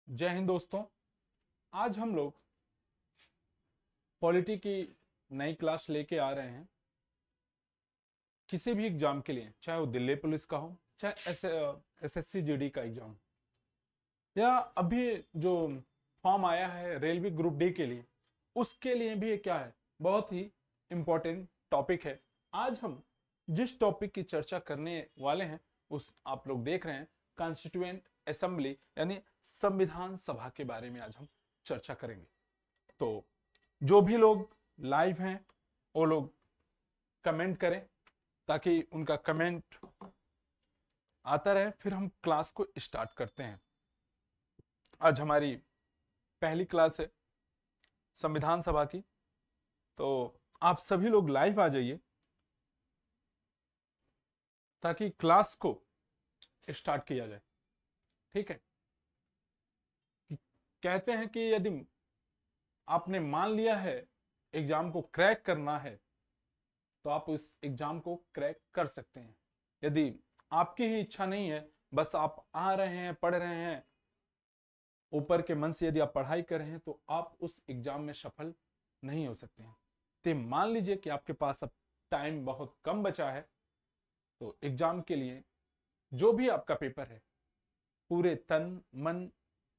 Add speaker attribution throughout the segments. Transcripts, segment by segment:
Speaker 1: जय हिंद दोस्तों। आज हम लोग पॉलिटी की नई क्लास लेके आ रहे हैं। किसी भी एग्जाम के लिए, चाहे वो दिल्ली पुलिस का हो, चाहे एसएससी जीडी का एग्जाम, या अभी जो फॉर्म आया है रेलवे ग्रुप डी के लिए, उसके लिए भी ये क्या है, बहुत ही इंपॉर्टेंट टॉपिक है। आज हम जिस टॉपिक की चर्चा करने वाले हैं उस आप लोग देख रहे हैं कॉन्स्टिट्यूएंट असेंबली यानी संविधान सभा के बारे में आज हम चर्चा करेंगे। तो जो भी लोग लाइव हैं वो लोग कमेंट करें ताकि उनका कमेंट आता रहे, फिर हम क्लास को स्टार्ट करते हैं। आज हमारी पहली क्लास है संविधान सभा की, तो आप सभी लोग लाइव आ जाइए ताकि क्लास को स्टार्ट किया जाए। ठीक है, कहते हैं कि यदि आपने मान लिया है एग्जाम को क्रैक करना है तो आप उस एग्जाम को क्रैक कर सकते हैं। यदि आपकी ही इच्छा नहीं है, बस आप आ रहे हैं, पढ़ रहे हैं, ऊपर के मन से यदि आप पढ़ाई कर रहे हैं तो आप उस एग्जाम में सफल नहीं हो सकते हैं। तो मान लीजिए कि आपके पास अब टाइम बहुत कम बचा है, तो एग्जाम के लिए जो भी आपका पेपर है पूरे तन मन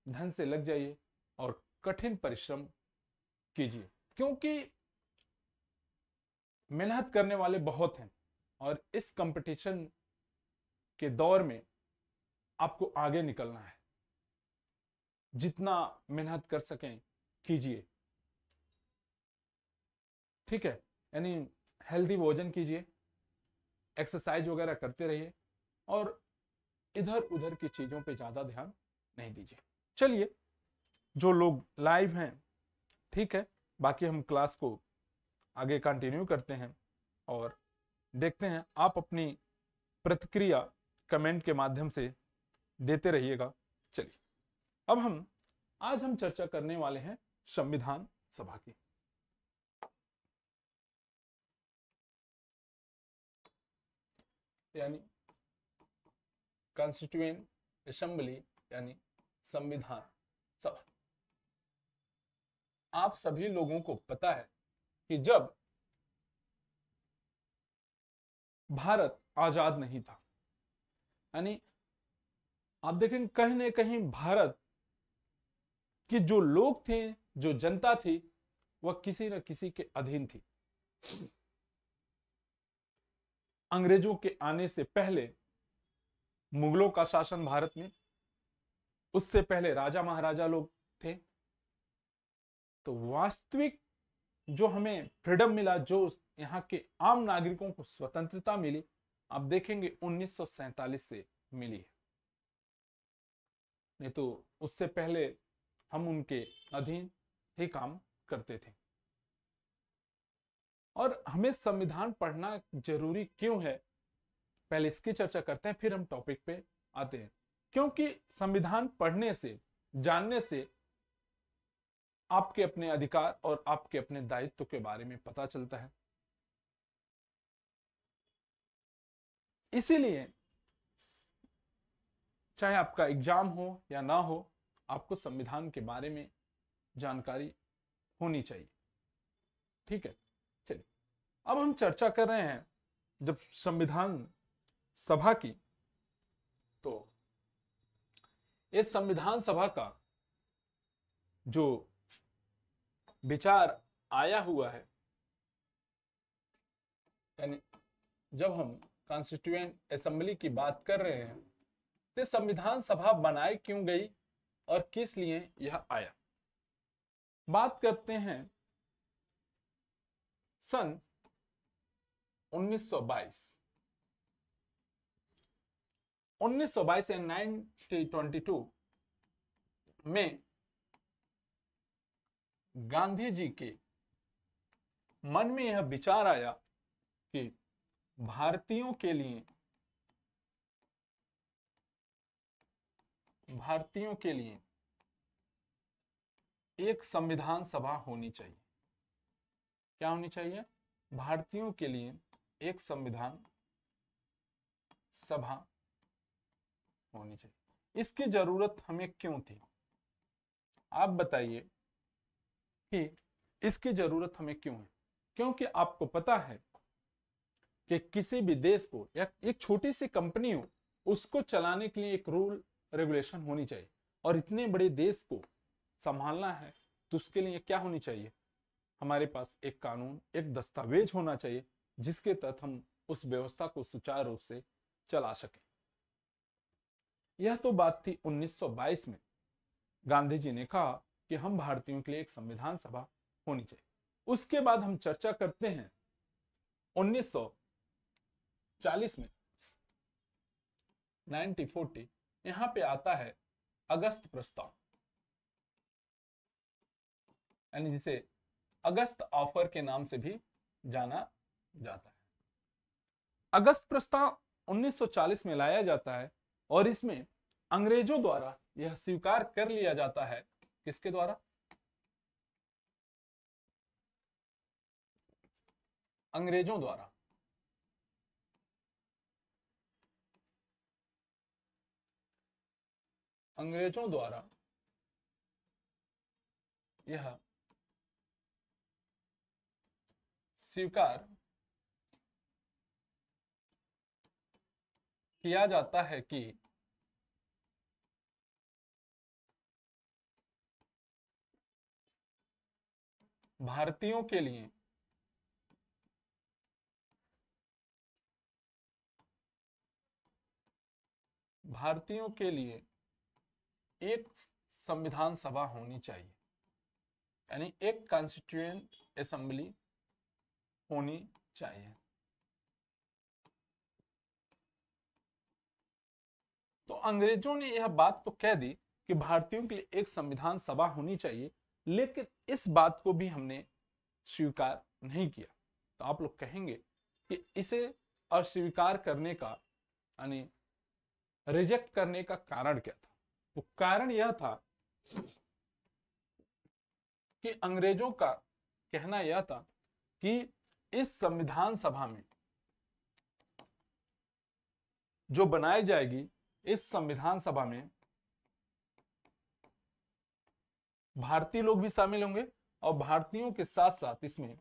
Speaker 1: धन से लग जाइए और कठिन परिश्रम कीजिए, क्योंकि मेहनत करने वाले बहुत हैं और इस कंपटीशन के दौर में आपको आगे निकलना है। जितना मेहनत कर सकें कीजिए, ठीक है। यानी हेल्दी भोजन कीजिए, एक्सरसाइज वगैरह करते रहिए और इधर उधर की चीजों पे ज्यादा ध्यान नहीं दीजिए। चलिए, जो लोग लाइव हैं ठीक है, बाकी हम क्लास को आगे कंटिन्यू करते हैं और देखते हैं। आप अपनी प्रतिक्रिया कमेंट के माध्यम से देते रहिएगा। चलिए, अब आज हम चर्चा करने वाले हैं संविधान सभा की। यानी कॉन्स्टिट्यूएंट असेंबली यानी संविधान सभा। आप सभी लोगों को पता है कि जब भारत आजाद नहीं था, यानी आप देखें कहीं ना कहीं भारत कि जो लोग थे, जो जनता थी, वह किसी न किसी के अधीन थी। अंग्रेजों के आने से पहले मुगलों का शासन भारत में, उससे पहले राजा महाराजा लोग थे। तो वास्तविक जो हमें फ्रीडम मिला, जो यहाँ के आम नागरिकों को स्वतंत्रता मिली, आप देखेंगे 1947 से मिली है। नहीं तो उससे पहले हम उनके अधीन ही काम करते थे। और हमें संविधान पढ़ना जरूरी क्यों है, पहले इसकी चर्चा करते हैं, फिर हम टॉपिक पे आते हैं। क्योंकि संविधान पढ़ने से, जानने से आपके अपने अधिकार और आपके अपने दायित्व के बारे में पता चलता है। इसीलिए चाहे आपका एग्जाम हो या ना हो, आपको संविधान के बारे में जानकारी होनी चाहिए। ठीक है, चलिए, अब हम चर्चा कर रहे हैं जब संविधान सभा की, तो इस संविधान सभा का जो विचार आया हुआ है, यानी जब हम कॉन्स्टिट्यूएंट असेंबली की बात कर रहे हैं तो संविधान सभा बनाई क्यों गई और किस लिए यह आया। बात करते हैं सन 1922 या 1922 में गांधी जी के मन में यह विचार आया कि भारतीयों के लिए एक संविधान सभा होनी चाहिए। क्या होनी चाहिए? भारतीयों के लिए एक संविधान सभा होनी चाहिए। इसकी जरूरत हमें क्यों थी, आप बताइए कि इसकी जरूरत हमें क्यों है? क्योंकि आपको पता है कि किसी भी देश को या एक छोटी सी कंपनी हो, उसको चलाने के लिए एक रूल रेगुलेशन होनी चाहिए, और इतने बड़े देश को संभालना है तो उसके लिए क्या होनी चाहिए? हमारे पास एक कानून, एक दस्तावेज होना चाहिए जिसके तहत हम उस व्यवस्था को सुचारू रूप से चला सकें। यह तो बात थी 1922 में गांधी जी ने कहा कि हम भारतीयों के लिए एक संविधान सभा होनी चाहिए। उसके बाद हम चर्चा करते हैं 1940 में, 1940, यहां पे आता है अगस्त प्रस्ताव, यानी जिसे अगस्त ऑफर के नाम से भी जाना जाता है। अगस्त प्रस्ताव 1940 में लाया जाता है और इसमें अंग्रेजों द्वारा यह स्वीकार कर लिया जाता है, किसके द्वारा? अंग्रेजों द्वारा। अंग्रेजों द्वारा यह स्वीकार किया जाता है कि भारतीयों के लिए एक संविधान सभा होनी चाहिए, यानी एक कॉन्स्टिट्यूएंट असेंबली होनी चाहिए। तो अंग्रेजों ने यह बात तो कह दी कि भारतीयों के लिए एक संविधान सभा होनी चाहिए, लेकिन इस बात को भी हमने स्वीकार नहीं किया। तो आप लोग कहेंगे कि इसे अस्वीकार करने का, यानी रिजेक्ट करने का कारण क्या था? तो कारण यह था कि अंग्रेजों का कहना यह था कि इस संविधान सभा में जो बनाई जाएगी, इस संविधान सभा में भारतीय लोग भी शामिल होंगे और भारतीयों के साथ साथ इसमें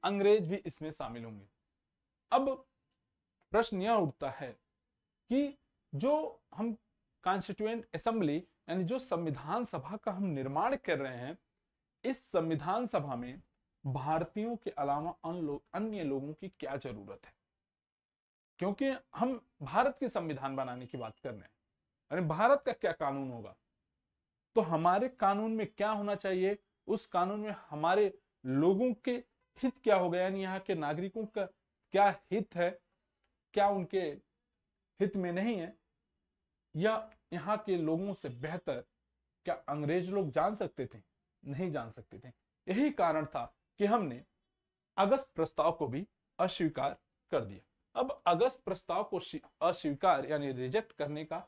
Speaker 1: अंग्रेज भी इसमें शामिल होंगे। अब प्रश्न यह उठता है कि जो हम कॉन्स्टिट्यूएंट असेंबली, यानी जो संविधान सभा का हम निर्माण कर रहे हैं, इस संविधान सभा में भारतीयों के अलावा अन्य लोगों की क्या जरूरत है? क्योंकि हम भारत की संविधान बनाने की बात कर रहे हैं, यानी भारत का क्या कानून होगा, तो हमारे कानून में क्या होना चाहिए? उस कानून में हमारे लोगों के हित क्या हो गया, यानी यहाँ के नागरिकों का क्या हित है, क्या उनके हित में नहीं है, या यहाँ के लोगों से बेहतर क्या अंग्रेज लोग जान सकते थे? नहीं जान सकते थे। यही कारण था कि हमने अगस्त प्रस्ताव को भी अस्वीकार कर दिया। अब अगस्त प्रस्ताव को अस्वीकार यानी रिजेक्ट करने का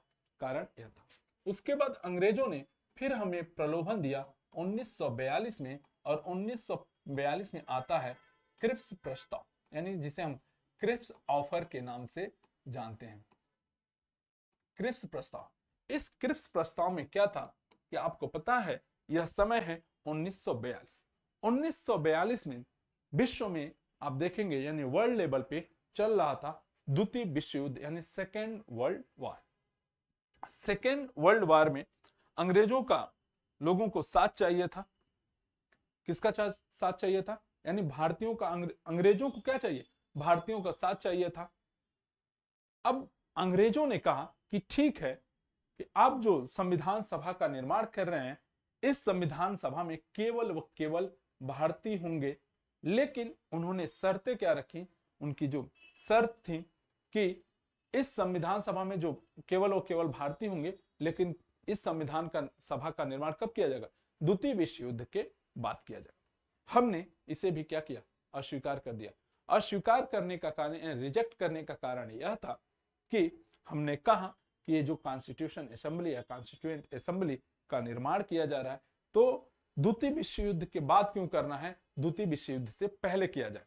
Speaker 1: कारण यह था। उसके बाद अंग्रेजों ने फिर हमें प्रलोभन दिया 1942 में, और 1942 में आता है क्रिप्स प्रस्ताव, यानी जिसे हम क्रिप्स ऑफर के नाम से जानते हैं। क्रिप्स प्रस्ताव, इस क्रिप्स प्रस्ताव में क्या था कि आपको पता है, यह समय है 1942। 1942 में विश्व में आप देखेंगे, यानी वर्ल्ड लेवल पे चल रहा था द्वितीय विश्व युद्ध, यानी second world war. Second world war में अंग्रेजों का लोगों को साथ चाहिए था। किसका साथ चाहिए था? यानी भारतीयों का। अंग्रेजों को क्या चाहिए? भारतीयों का साथ चाहिए था। अब अंग्रेजों ने कहा कि ठीक है कि आप जो संविधान सभा का निर्माण कर रहे हैं, इस संविधान सभा में केवल व केवल भारतीय होंगे, लेकिन उन्होंने शर्तें क्या रखी? उनकी जो शर्त थी कि इस संविधान सभा में जो केवल और केवल भारतीय होंगे, लेकिन इस संविधान का सभा का निर्माण कब किया जाएगा? द्वितीय विश्व युद्ध के बाद किया जाएगा। हमने इसे भी क्या किया? अस्वीकार कर दिया। अस्वीकार करने का कारण, रिजेक्ट करने का कारण यह था कि हमने कहा कि ये जो कॉन्स्टिट्यूशन असेंबली या कॉन्स्टिट्यूएंट असेंबली का निर्माण किया जा रहा है, तो द्वितीय विश्व युद्ध के बाद क्यों करना है? द्वितीय विश्व युद्ध से पहले किया जाए।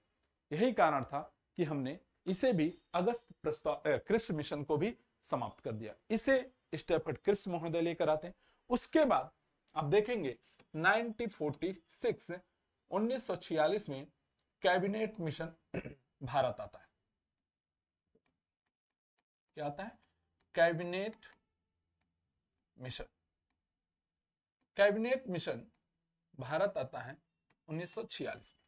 Speaker 1: यही कारण था कि हमने इसे भी अगस्त प्रस्ताव क्रिप्स मिशन को भी समाप्त कर दिया। इसे स्टैफर्ड क्रिप्स महोदय लेकर आते हैं। उसके बाद आप देखेंगे 1946 में कैबिनेट मिशन भारत आता है। क्या आता है? Cabinet mission. Cabinet mission Bharat आता है 1946 में।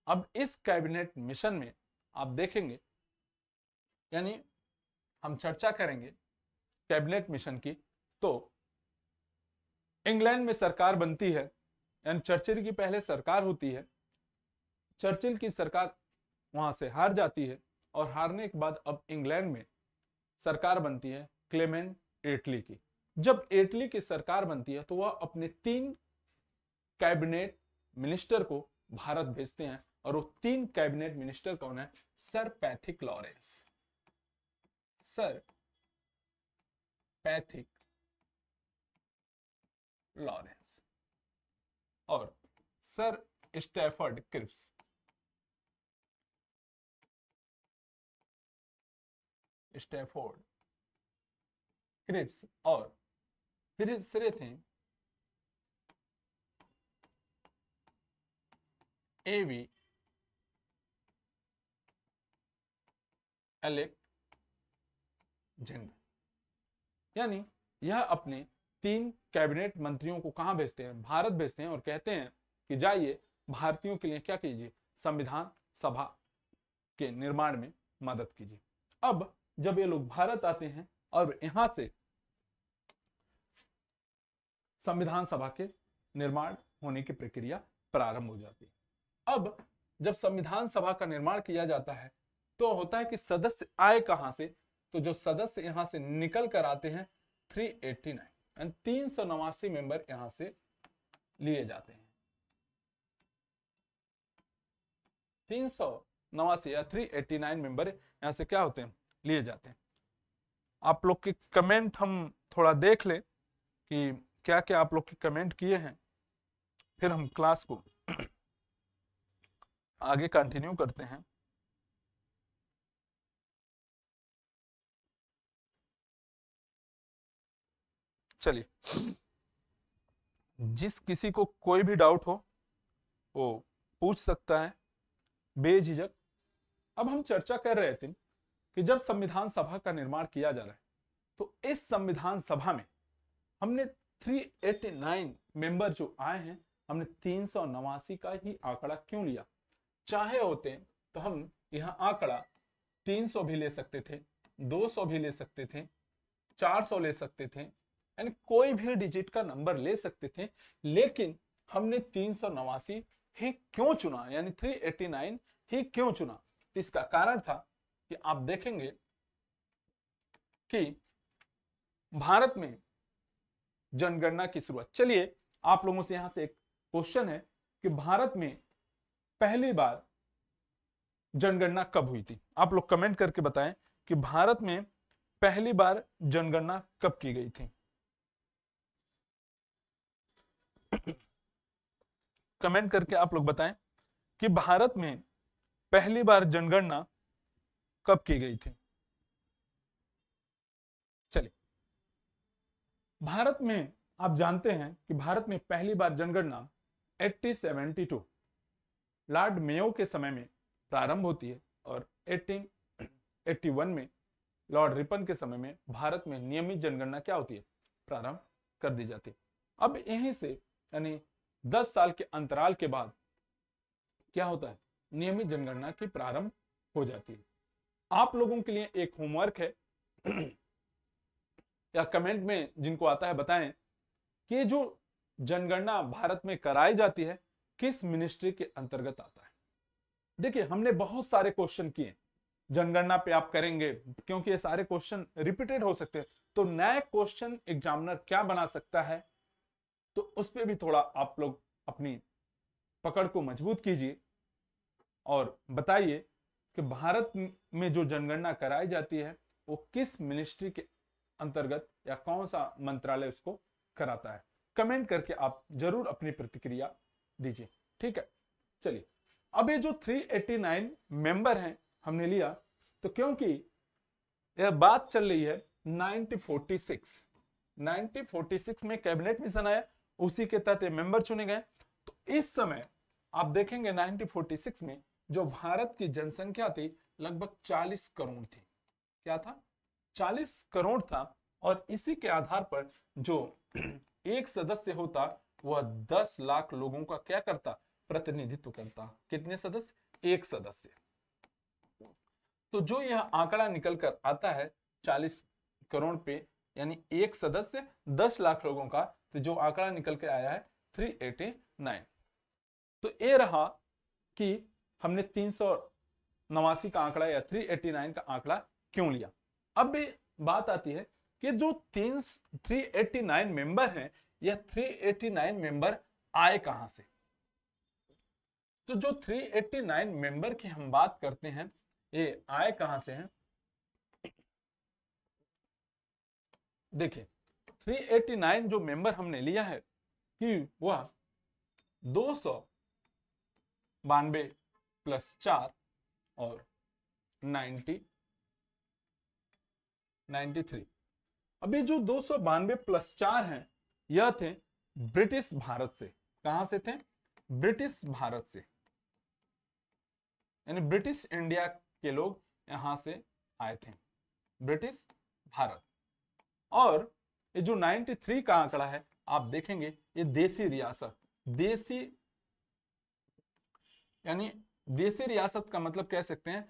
Speaker 1: अब इस कैबिनेट मिशन में आप देखेंगे, यानी हम चर्चा करेंगे कैबिनेट मिशन की, तो इंग्लैंड में सरकार बनती है, यानी चर्चिल की पहले सरकार होती है। चर्चिल की सरकार वहां से हार जाती है और हारने के बाद अब इंग्लैंड में सरकार बनती है क्लेमेंट एटली की। जब एटली की सरकार बनती है तो वह अपने 3 कैबिनेट मिनिस्टर को भारत भेजते हैं, और वो 3 कैबिनेट मिनिस्टर कौन है? Sir Pethick Lawrence, sir Pethick Lawrence और sir Stafford Cripps. Stafford Cripps और तीसरे थे एवी अलेक्जेंडर। यानी यह अपने 3 कैबिनेट मंत्रियों को कहां भेजते हैं? भारत भेजते हैं, और कहते हैं कि जाइए भारतीयों के लिए क्या कीजिए? संविधान सभा के निर्माण में मदद कीजिए। अब जब ये लोग भारत आते हैं और यहां से संविधान सभा के निर्माण होने की प्रक्रिया प्रारंभ हो जाती है। अब जब संविधान सभा का निर्माण किया जाता है तो होता है कि सदस्य आए कहां से? तो जो सदस्य यहां से निकल कर आते हैं 389 एंड 389 मेंबर यहां से लिए जाते हैं। 389 या 389 मेंबर यहां से क्या होते हैं? लिए जाते हैं। आप लोग के कमेंट हम थोड़ा देख ले कि क्या क्या आप लोग के कमेंट किए हैं, फिर हम क्लास को आगे कंटिन्यू करते हैं। चलिए, जिस किसी को कोई भी डाउट हो वो पूछ सकता है बेझिझक। अब हम चर्चा कर रहे थे कि जब संविधान सभा का निर्माण किया जा रहा है तो इस संविधान सभा में हमने 389 मेंबर जो आए हैं, हमने 389 का ही आंकड़ा क्यों लिया? चाहे होते तो हम यहां आंकड़ा 300 भी ले सकते थे, 200 भी ले सकते थे, 400 ले सकते थे, यानी कोई भी डिजिट का नंबर ले सकते थे, लेकिन हमने 389 ही क्यों चुना, यानी 389 ही क्यों चुना? तो इसका कारण था कि आप देखेंगे कि भारत में जनगणना की शुरुआत। चलिए, आप लोगों से यहां से एक क्वेश्चन है कि भारत में पहली बार जनगणना कब हुई थी? आप लोग कमेंट करके बताएं कि भारत में पहली बार जनगणना कब की गई थी। कमेंट करके आप लोग बताएं कि भारत में पहली बार जनगणना कब की गई थी। चलिए, भारत में आप जानते हैं कि भारत में पहली बार जनगणना 1872 लॉर्ड मेयो के समय में प्रारंभ होती है, और 1881 में लॉर्ड रिपन के समय में भारत में नियमित जनगणना क्या होती है? प्रारंभ कर दी जाती है। अब यहीं से यानी 10 साल के अंतराल के बाद क्या होता है? नियमित जनगणना की प्रारंभ हो जाती है। आप लोगों के लिए एक होमवर्क है या कमेंट में जिनको आता है बताएं कि जो जनगणना भारत में कराई जाती है किस मिनिस्ट्री के अंतर्गत आता है। देखिए, हमने बहुत सारे क्वेश्चन किए जनगणना पे, आप करेंगे क्योंकि ये सारे क्वेश्चन रिपीटेड हो सकते हैं, तो नए क्वेश्चन एग्जामिनर क्या बना सकता है, तो उस पर भी थोड़ा आप लोग अपनी पकड़ को मजबूत कीजिए और बताइए कि भारत में जो जनगणना कराई जाती है वो किस मिनिस्ट्री के अंतर्गत या कौन सा मंत्रालय उसको कराता है। कमेंट करके आप जरूर अपनी प्रतिक्रिया दीजिए, ठीक है। चलिए, अब ये जो 389 मेंबर हैं हमने लिया, तो क्योंकि यह बात चल रही है 1946 में कैबिनेट मिशन आया, उसी के तहत मेंबर चुने गए। तो इस समय आप देखेंगे 1946 में जो भारत की जनसंख्या थी लगभग 40 करोड़ थी। क्या था? 40 करोड़ था। और इसी के आधार पर जो एक सदस्य होता वह 10 लाख लोगों का क्या करता? प्रतिनिधित्व करता। कितने सदस्य? एक सदस्य। तो जो यह आंकड़ा निकल कर आता है 40 करोड़ पे, यानी एक सदस्य 10 लाख लोगों का, तो जो आंकड़ा निकल के आया है 389। तो ये रहा कि हमने 389 का आंकड़ा या 389 का आंकड़ा क्यों लिया। अब भी बात आती है कि जो 389 मेंबर हैं, यह 389 मेंबर आए कहां से? तो जो 389 मेंबर की हम बात करते हैं, ये आए कहां से हैं? देखिए 389 जो मेंबर हमने लिया है कि वह 292 प्लस 4 और 93। अभी जो 292 प्लस 4 हैं, यह थे ब्रिटिश भारत से। कहां से थे? ब्रिटिश भारत से, यानी ब्रिटिश इंडिया के लोग यहां से आए थे, ब्रिटिश भारत। और ये जो 93 का आंकड़ा है, आप देखेंगे ये देसी रियासत, देसी यानी देसी रियासत का मतलब कह सकते हैं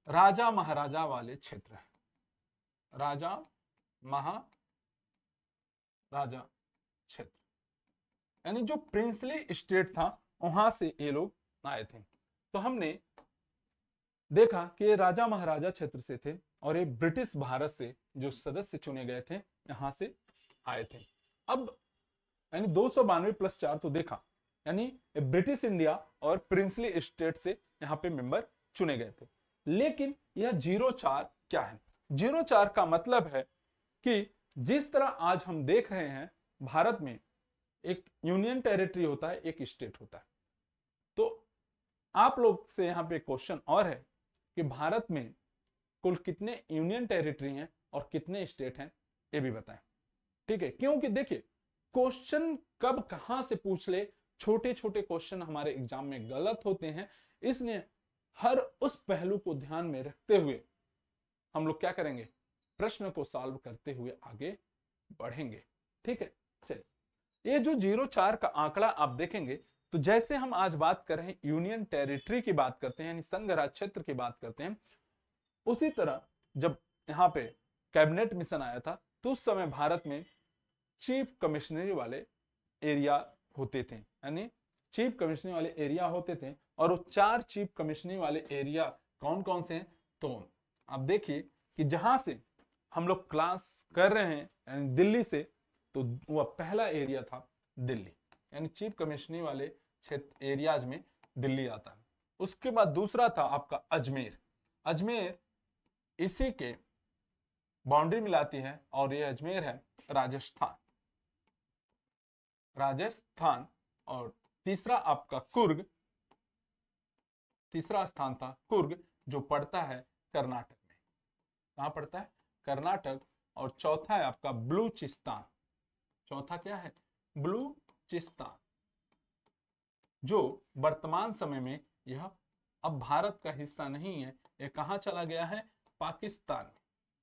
Speaker 1: राजा महाराजा वाले क्षेत्र है, राजा महाराजा क्षेत्र, यानी जो प्रिंसली स्टेट था वहां से ये लोग आए थे। तो हमने देखा कि ये राजा महाराजा क्षेत्र से थे और ये ब्रिटिश भारत से जो सदस्य चुने गए थे यहां से आए थे। अब यानी 292 प्लस 4 तो देखा, यानी ब्रिटिश इंडिया और प्रिंसली स्टेट से यहां पे मेंबर चुने गए थे। लेकिन यह 04 क्या है? 04 का मतलब है कि जिस तरह आज हम देख रहे हैं भारत में एक यूनियन टेरिटरी होता है, एक स्टेट होता है। तो आप लोग से यहां पे क्वेश्चन और है कि भारत में कुल कितने यूनियन टेरिटरी हैं और कितने स्टेट हैं, ये भी बताएं। ठीक है, क्योंकि देखिए क्वेश्चन कब कहां से पूछ ले, छोटे छोटे क्वेश्चन हमारे एग्जाम में गलत होते हैं, इसलिए हर उस पहलू को ध्यान में रखते हुए हम लोग क्या करेंगे? प्रश्न को सॉल्व करते हुए आगे बढ़ेंगे। ठीक है, चलिए ये जो 04 का आंकड़ा आप देखेंगे, तो जैसे हम आज बात कर रहे हैं यूनियन टेरिटरी की बात करते हैं, यानी संघ राज क्षेत्र की बात करते हैं, उसी तरह जब यहाँ पे कैबिनेट मिशन आया था तो उस समय भारत में चीफ कमिश्नरी वाले एरिया होते थे, यानी चीफ कमिश्नरी वाले एरिया होते थे। और वो 4 चीफ कमिश्नरी वाले एरिया कौन कौन से हैं? तो आप देखिए कि जहां से हम लोग क्लास कर रहे हैं यानी दिल्ली से, तो वह पहला एरिया था दिल्ली, यानी चीफ कमिश्नरी वाले क्षेत्र एरियाज में दिल्ली आता है। उसके बाद दूसरा था आपका अजमेर। अजमेर इसी के बाउंड्री मिलाती है और ये अजमेर है राजस्थान, राजस्थान। और तीसरा आपका कुर्ग, तीसरा स्थान था कुर्ग जो पड़ता है कर्नाटक में। कहां पड़ता है? कर्नाटक। और चौथा है आपका बलूचिस्तान। चौथा क्या है? बलूचिस्तान, जो वर्तमान समय में यह अब भारत का हिस्सा नहीं है, यह कहां चला गया है? पाकिस्तान में।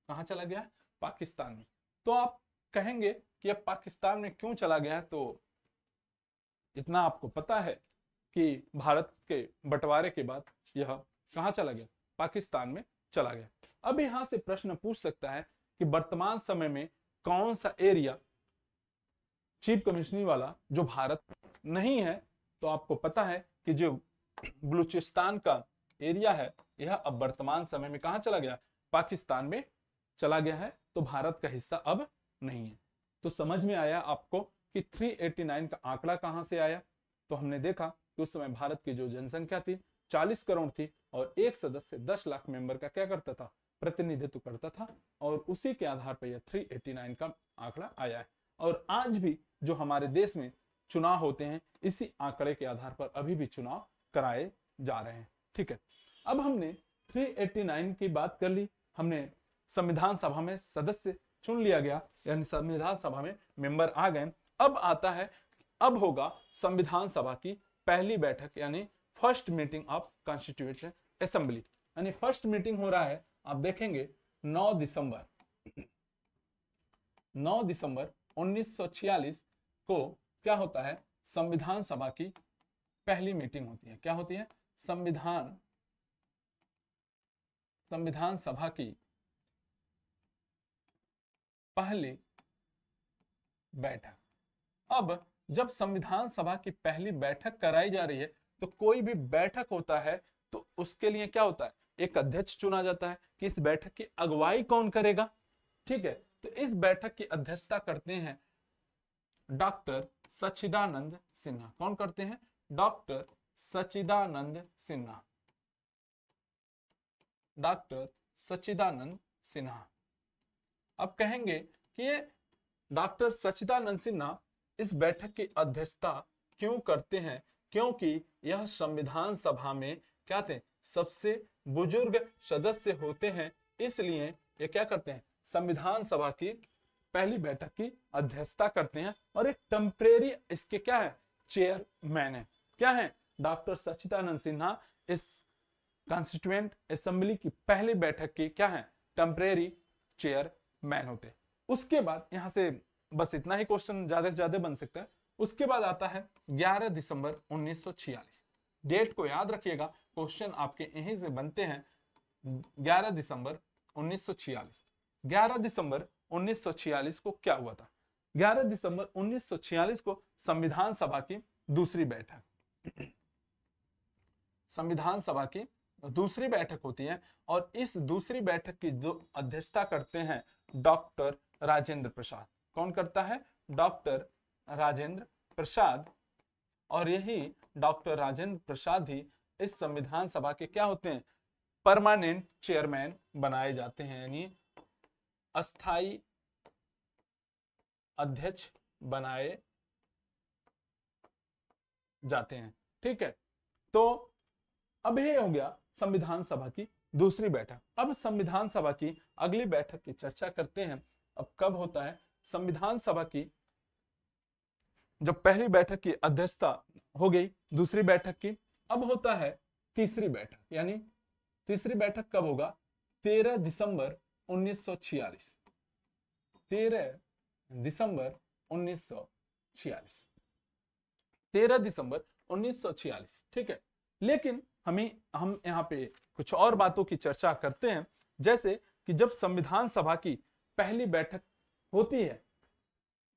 Speaker 1: कहां चला गया है? पाकिस्तान में। तो आप कहेंगे कि अब पाकिस्तान में क्यों चला गया है? तो इतना आपको पता है कि भारत के बंटवारे के बाद यह कहां चला गया? पाकिस्तान में चला गया। अब यहां से प्रश्न पूछ सकता है कि वर्तमान समय में कौन सा एरिया चीफ कमिश्नरी वाला जो भारत नहीं है? तो आपको पता है कि जो बलूचिस्तान का एरिया है यह अब वर्तमान समय में कहां चला गया? पाकिस्तान में चला गया है। तो भारत का हिस्सा अब नहीं है। तो समझ में आया आपको कि 389 का आंकड़ा कहां से आया? तो हमने देखा कि उस समय भारत की जो जनसंख्या थी 40 करोड़ थी और एक सदस्य 10 लाख मेंबर का क्या करता था? प्रतिनिधित्व करता था। और उसी के आधार पर यह 389 का आंकड़ा आया है। और आज भी जो हमारे देश में चुनाव होते हैं इसी आंकड़े के आधार पर अभी भी चुनाव कराए जा रहे हैं। ठीक है, अब हमने 389 की बात कर ली हमने, संविधान सभा में सदस्य चुन लिया गया, यानी संविधान सभा में मेंबर आ गए। अब आता है, अब होगा संविधान सभा की पहली बैठक, यानी first meeting of constituent assembly, यानी फर्स्ट मीटिंग हो रहा है। आप देखेंगे 9 दिसंबर 1946 को क्या होता है, संविधान सभा की पहली मीटिंग होती है। क्या होती है? संविधान सभा की पहली बैठक। अब जब संविधान सभा की पहली बैठक कराई जा रही है, तो कोई भी बैठक होता है तो उसके लिए क्या होता है, एक अध्यक्ष चुना जाता है कि इस बैठक की अगुवाई कौन करेगा। ठीक है, तो इस बैठक की अध्यक्षता करते हैं डॉक्टर सच्चिदानंद सिन्हा। कौन करते हैं? डॉक्टर सच्चिदानंद सिन्हा। डॉक्टर सच्चिदानंद सिन्हा। अब कहेंगे कि ये डॉक्टर सच्चिदानंद सिन्हा इस बैठक की अध्यक्षता क्यों करते हैं? क्योंकि यह संविधान सभा में क्या थे, सबसे बुजुर्ग सदस्य होते हैं, इसलिए ये क्या करते हैं, संविधान सभा की पहली बैठक की अध्यक्षता करते हैं। और एक टेम्परेरी इसके क्या है, चेयरमैन है। क्या है? डॉक्टर सच्चिदानंद सिन्हा इस कॉन्स्टिट्यूएंट असेंबली की पहली बैठक की क्या है, टेम्परेरी चेयरमैन होते। उसके बाद यहां से बस इतना ही क्वेश्चन ज्यादा से ज्यादा बन सकता है। उसके बाद आता है 11 दिसंबर 1946। डेट को याद रखिएगा, क्वेश्चन आपके यहीं से बनते हैं। 11 दिसंबर 1946। 11 दिसंबर 1946 को क्या हुआ था? 11 दिसंबर 1946 को संविधान सभा की दूसरी बैठक संविधान सभा की दूसरी बैठक होती है, और इस दूसरी बैठक की जो अध्यक्षता करते हैं डॉक्टर राजेंद्र प्रसाद। कौन करता है? डॉक्टर राजेंद्र प्रसाद। और यही डॉक्टर राजेंद्र प्रसाद ही इस संविधान सभा के क्या होते हैं, परमानेंट चेयरमैन बनाए जाते हैं, यानी अस्थाई अध्यक्ष बनाए जाते हैं। ठीक है, तो अब ये हो गया संविधान सभा की दूसरी बैठक। अब संविधान सभा की अगली बैठक की चर्चा करते हैं। अब कब होता है संविधान सभा की, जब पहली बैठक की अध्यक्षता हो गई दूसरी बैठक की, अब होता है तीसरी बैठक। यानी तीसरी बैठक कब होगा? 13 दिसंबर 1946। 13 दिसंबर 1946। 13 दिसंबर 1946। ठीक है, लेकिन हम यहाँ पे कुछ और बातों की चर्चा करते हैं। जैसे कि जब संविधान सभा की पहली बैठक होती है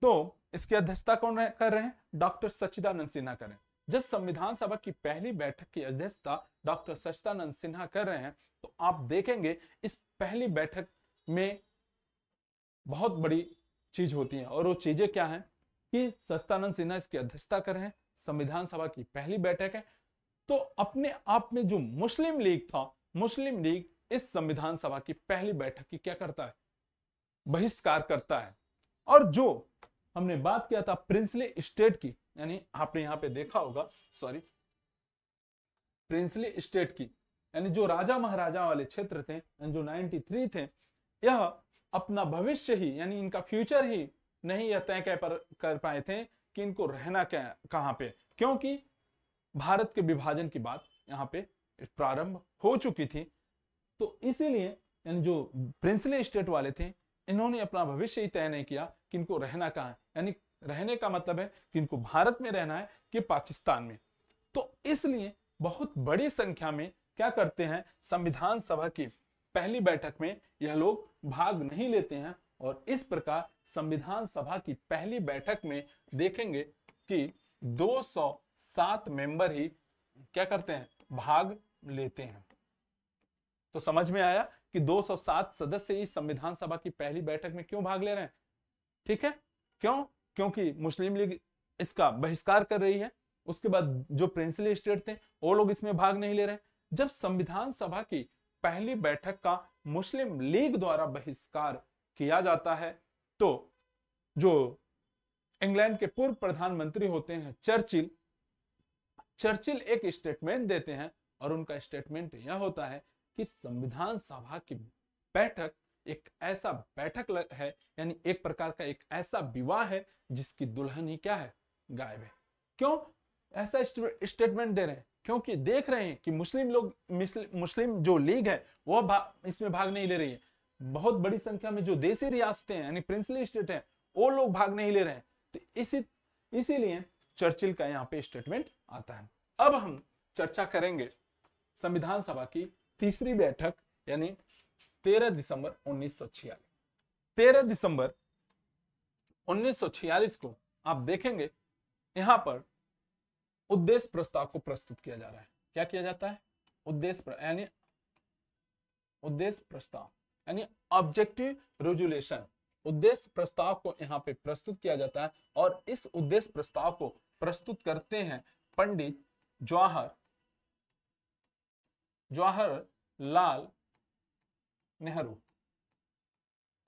Speaker 1: तो इसकी अध्यक्षता कौन कर रहे हैं? डॉक्टर सच्चिदानंद सिन्हा कर रहे हैं। जब संविधान सभा की पहली बैठक की अध्यक्षता डॉक्टर सच्चिदानंद सिन्हा कर रहे हैं, तो आप देखेंगे इस पहली बैठक में बहुत बड़ी चीज होती है, और वो चीजें क्या है कि सच्चिदानंद सिन्हा इसकी अध्यक्षता कर रहे हैं, संविधान सभा की पहली बैठक है। तो अपने आप में जो मुस्लिम लीग था, मुस्लिम लीग इस संविधान सभा की पहली बैठक की क्या करता है, बहिष्कार करता है। और जो हमने बात किया था प्रिंसली स्टेट की, यानी आपने यहां पे देखा होगा, सॉरी, प्रिंसली स्टेट की, यानी जो राजा महाराजा वाले क्षेत्र थे, जो 93 थे, यह अपना भविष्य ही, यानी इनका फ्यूचर ही नहीं यह तय कर पाए थे कि इनको रहना क्या कहां पे, क्योंकि भारत के विभाजन की बात यहाँ पे प्रारंभ हो चुकी थी। तो इसीलिए जो प्रिंसली स्टेट वाले थे, इन्होंने अपना भविष्य ही तय नहीं किया कि इनको रहना कहाँ है, यानी रहने का मतलब है कि इनको भारत में रहना है कि पाकिस्तान में। तो इसलिए बहुत बड़ी संख्या में क्या करते हैं, संविधान सभा की पहली बैठक में यह लोग भाग नहीं लेते हैं। और इस प्रकार संविधान सभा की पहली बैठक में देखेंगे कि 207 मेंबर ही क्या करते हैं, भाग लेते हैं। तो समझ में आया कि 207 सदस्य इस संविधान सभा की पहली बैठक में क्यों भाग ले रहे हैं। ठीक है, क्यों? क्योंकि मुस्लिम लीग इसका बहिष्कार कर रही है। उसके बाद जो प्रिंसली स्टेट थे वो लोग इसमें भाग नहीं ले रहे। जब संविधान सभा की पहली बैठक का मुस्लिम लीग द्वारा बहिष्कार किया जाता है, तो जो इंग्लैंड के पूर्व प्रधानमंत्री होते हैं चर्चिल एक स्टेटमेंट देते हैं, और उनका स्टेटमेंट यह होता है कि संविधान सभा की बैठक एक ऐसा है, यानी एक प्रकार का एक ऐसा विवाह है जिसकी दुल्हन ही क्या है, गायब है। क्यों ऐसा स्टेटमेंट दे रहे हैं? क्योंकि देख रहे हैं कि मुस्लिम लोग, मुस्लिम जो लीग है वो इसमें भाग नहीं ले रही है। बहुत बड़ी संख्या में जो देसी रियासतें हैं यानी प्रिंसली स्टेट हैं वो लोग भाग नहीं ले रहे हैं। तो इसीलिए चर्चिल का यहाँ पे स्टेटमेंट आता है। अब हम चर्चा करेंगे संविधान सभा की तीसरी बैठक यानी 13 दिसंबर 1946। 13 दिसंबर 1946 को आप देखेंगे यहां पर उद्देश्य प्रस्ताव को प्रस्तुत किया जा रहा है। क्या किया जाता है? उद्देश्य प्रस्ताव यानी ऑब्जेक्टिव रेजोल्यूशन, उद्देश्य प्रस्ताव को यहाँ पे प्रस्तुत किया जाता है। और इस उद्देश्य प्रस्ताव को प्रस्तुत करते हैं पंडित जवाहरलाल नेहरू।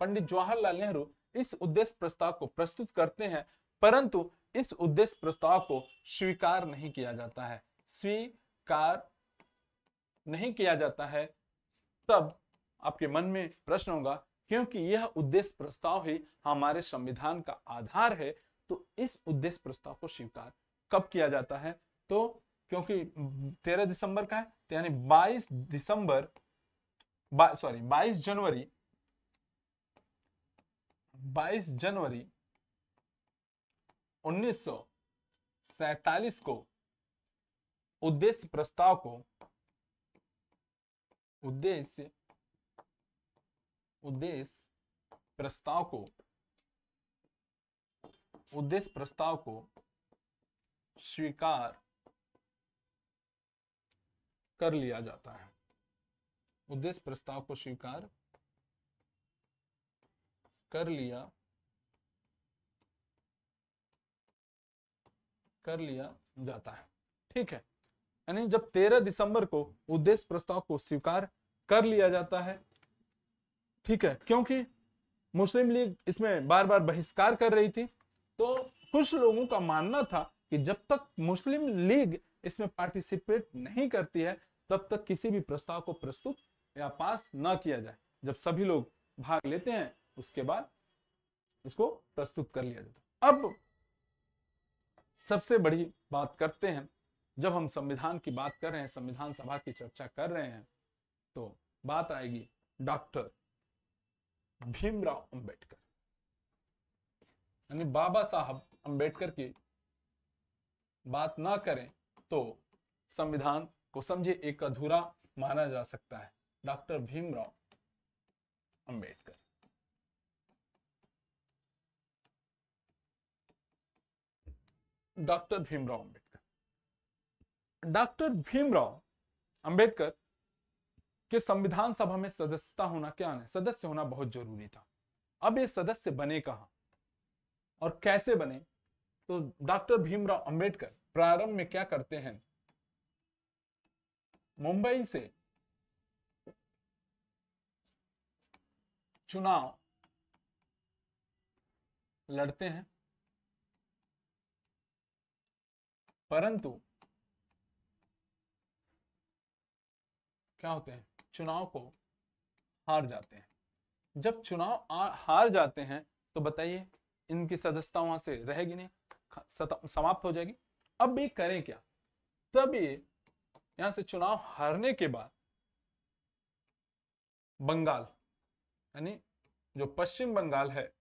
Speaker 1: पंडित जवाहरलाल नेहरू इस उद्देश्य प्रस्ताव को प्रस्तुत करते हैं, परंतु इस उद्देश्य प्रस्ताव को स्वीकार नहीं किया जाता है। स्वीकार नहीं किया जाता है। तब आपके मन में प्रश्न होगा, क्योंकि यह उद्देश्य प्रस्ताव ही हमारे संविधान का आधार है, तो इस उद्देश्य प्रस्ताव को स्वीकार कब किया जाता है? तो क्योंकि 13 दिसंबर का है, तो यानी 22 जनवरी 1947 को उद्देश्य प्रस्ताव को स्वीकार कर लिया जाता है। उद्देश्य प्रस्ताव को स्वीकार कर लिया जाता है। ठीक है, यानी जब 13 दिसंबर को उद्देश्य प्रस्ताव को स्वीकार कर लिया जाता है, ठीक है, क्योंकि मुस्लिम लीग इसमें बार बार बहिष्कार कर रही थी, तो कुछ लोगों का मानना था कि जब तक मुस्लिम लीग इसमें पार्टिसिपेट नहीं करती है तब तक किसी भी प्रस्ताव को प्रस्तुत या पास न किया जाए। जब सभी लोग भाग लेते हैं उसके बाद इसको प्रस्तुत कर लिया जाता है। अब सबसे बड़ी बात करते हैं, जब हम संविधान की बात कर रहे हैं, संविधान सभा की चर्चा कर रहे हैं, तो बात आएगी डॉक्टर भीमराव अंबेडकर यानी बाबा साहब अंबेडकर की बात ना करें तो संविधान को समझे एक अधूरा माना जा सकता है। डॉक्टर भीमराव अंबेडकर, डॉक्टर भीमराव अंबेडकर के संविधान सभा में सदस्यता होना सदस्य होना बहुत जरूरी था। अब ये सदस्य बने कहां और कैसे बने? तो डॉक्टर भीमराव अंबेडकर प्रारंभ में क्या करते हैं, मुंबई से चुनाव लड़ते हैं, परंतु क्या होते हैं, चुनाव को हार जाते हैं। जब चुनाव हार जाते हैं तो बताइए इनकी सदस्यता वहां से रहेगी नहीं, समाप्त हो जाएगी। अब ये करें क्या? तब ये यहां से चुनाव हारने के बाद बंगाल यानी जो पश्चिम बंगाल है,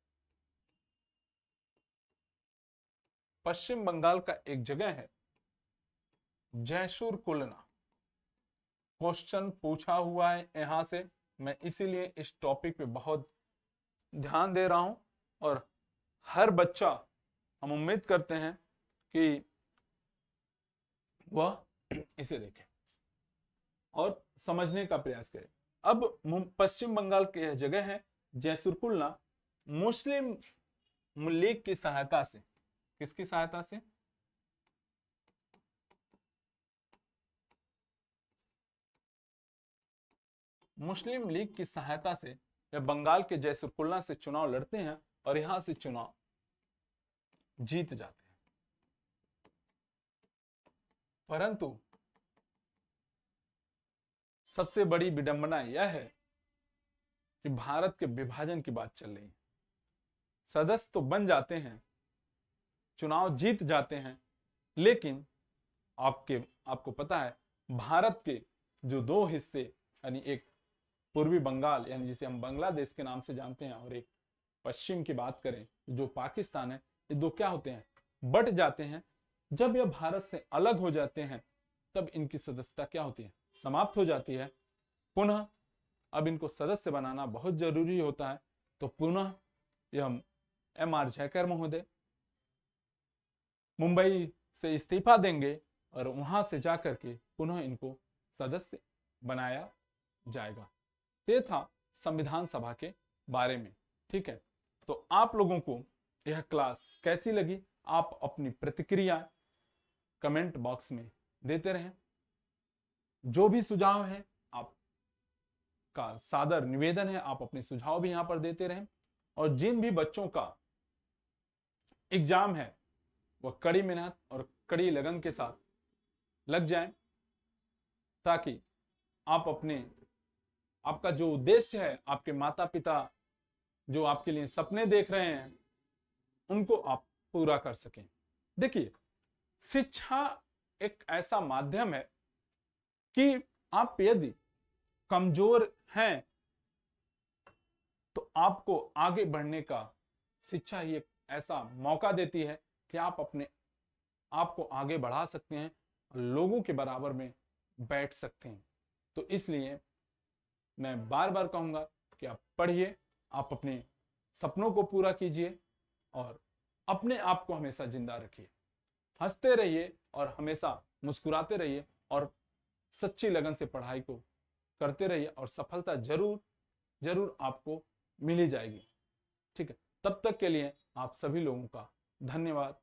Speaker 1: पश्चिम बंगाल का एक जगह है जयसुर कुलना, क्वेश्चन पूछा हुआ है यहां से, मैं इसीलिए इस टॉपिक पे बहुत ध्यान दे रहा हूं और हर बच्चा हम उम्मीद करते हैं कि वह इसे देखे और समझने का प्रयास करे। अब पश्चिम बंगाल की यह जगह है जयसुर कुलना, मुस्लिम लीग की सहायता से, किसकी सहायता से? मुस्लिम लीग की सहायता से वे बंगाल के जयसुर कुलना से चुनाव लड़ते हैं और यहां से चुनाव जीत जाते हैं। परंतु सबसे बड़ी विडंबना यह है कि भारत के विभाजन की बात चल रही है। सदस्य तो बन जाते हैं, चुनाव जीत जाते हैं, लेकिन आपको पता है भारत के जो दो हिस्से, यानी एक पूर्वी बंगाल यानी जिसे हम बांग्लादेश के नाम से जानते हैं, और एक पश्चिम की बात करें जो पाकिस्तान है, ये दो क्या होते हैं, बट जाते हैं। जब यह भारत से अलग हो जाते हैं तब इनकी सदस्यता क्या होती है, समाप्त हो जाती है। पुनः अब इनको सदस्य बनाना बहुत जरूरी होता है। तो पुनः यह M.R. जयकर महोदय मुंबई से इस्तीफा देंगे और वहां से जाकर के पुनः इनको सदस्य बनाया जाएगा। ये था संविधान सभा के बारे में। ठीक है, तो आप लोगों को यह क्लास कैसी लगी, आप अपनी प्रतिक्रिया कमेंट बॉक्स में देते रहें। जो भी सुझाव है, आपका सादर निवेदन है, आप अपने सुझाव भी यहां पर देते रहें। और जिन भी बच्चों का एग्जाम है वह कड़ी मेहनत और कड़ी लगन के साथ लग जाएं, ताकि आपका जो उद्देश्य है, आपके माता पिता जो आपके लिए सपने देख रहे हैं, उनको आप पूरा कर सकें। देखिए, शिक्षा एक ऐसा माध्यम है कि आप यदि कमजोर हैं तो आपको आगे बढ़ने का शिक्षा ही एक ऐसा मौका देती है कि आप अपने आप को आगे बढ़ा सकते हैं, लोगों के बराबर में बैठ सकते हैं। तो इसलिए मैं बार बार कहूंगा कि आप पढ़िए, आप अपने सपनों को पूरा कीजिए और अपने आप को हमेशा जिंदा रखिए। हंसते रहिए और हमेशा मुस्कुराते रहिए और सच्ची लगन से पढ़ाई को करते रहिए और सफलता जरूर जरूर आपको मिल ही जाएगी। ठीक है, तब तक के लिए आप सभी लोगों का धन्यवाद।